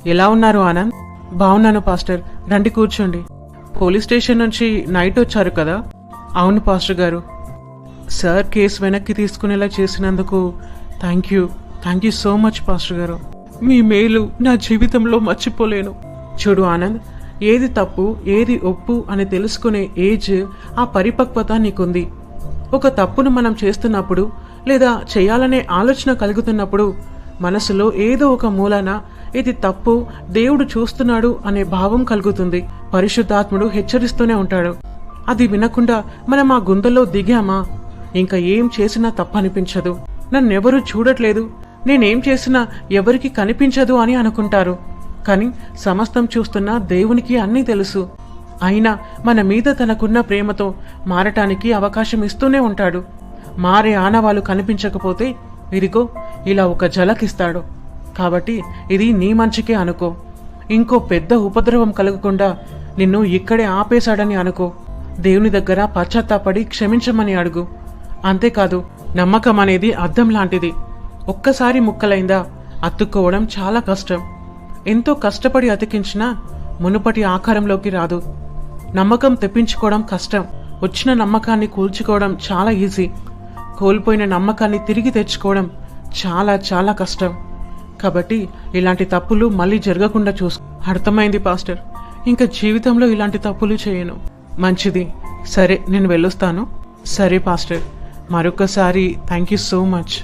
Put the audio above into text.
ఎలా ఉన్నారు ఆనంద్? బాగున్నాను పాస్టర్, రండి కూర్చోండి. పోలీస్ స్టేషన్ నుంచి నైట్ వచ్చారు కదా? అవును పాస్టర్ గారు. సార్ కేసు వెనక్కి తీసుకునేలా చేసినందుకు thank you so much pastor గారు. మీ మేలు నా జీవితంలో మర్చిపోలేను. చూడు ఆనంద్, ఏది తప్పు ఏది ఒప్పు అని తెలుసుకునే ఏజ్, ఆ పరిపక్వత నీకుంది. ఒక తప్పును మనం చేస్తున్నప్పుడు లేదా చేయాలనే ఆలోచన కలుగుతున్నప్పుడు మనసులో ఏదో ఒక మూలన ఇది తప్పు, దేవుడు చూస్తున్నాడు అనే భావం కలుగుతుంది. పరిశుద్ధాత్ముడు హెచ్చరిస్తూనే ఉంటాడు. అది వినకుండా మనం ఆ గుంతలో దిగామా ఇంకా ఏం చేసినా తప్పనిపించదు. నన్నెవరూ చూడట్లేదు, నేనేం చేసినా ఎవరికి కనిపించదు అని అనుకుంటారు. కానీ సమస్తం చూస్తున్న దేవునికి అన్నీ తెలుసు. అయినా మన మీద తనకున్న ప్రేమతో మారటానికి అవకాశం ఇస్తూనే ఉంటాడు. మారే ఆనవాళ్ళు కనిపించకపోతే ఇదిగో ఇలా ఒక జలకిస్తాడు. కాబట్టి ఇది నీ మంచికే అనుకో. ఇంకో పెద్ద ఉపద్రవం కలగకుండా నిన్ను ఇక్కడే ఆపేశాడని అనుకో. దేవుని దగ్గర పశ్చాత్తాపడి క్షమించమని అడుగు. అంతేకాదు, నమ్మకం అనేది అద్దం లాంటిది. ఒక్కసారి ముక్కలైందా అతుక్కోవడం చాలా కష్టం. ఎంతో కష్టపడి అతికించినా మునుపటి ఆకారంలోకి రాదు. నమ్మకం తెప్పించుకోవడం కష్టం, వచ్చిన నమ్మకాన్ని కూల్చుకోవడం చాలా ఈజీ. కోల్పోయిన నమ్మకాన్ని తిరిగి తెచ్చుకోవడం చాలా చాలా కష్టం. కాబట్టి ఇలాంటి తప్పులు మళ్ళీ జరగకుండా చూసుకో. అర్థమైంది పాస్టర్, ఇంకా జీవితంలో ఇలాంటి తప్పులు చేయను. మంచిది, సరే నేను వెళ్ళొస్తాను. సరే పాస్టర్, మరొకసారి థ్యాంక్ యూ సో మచ్.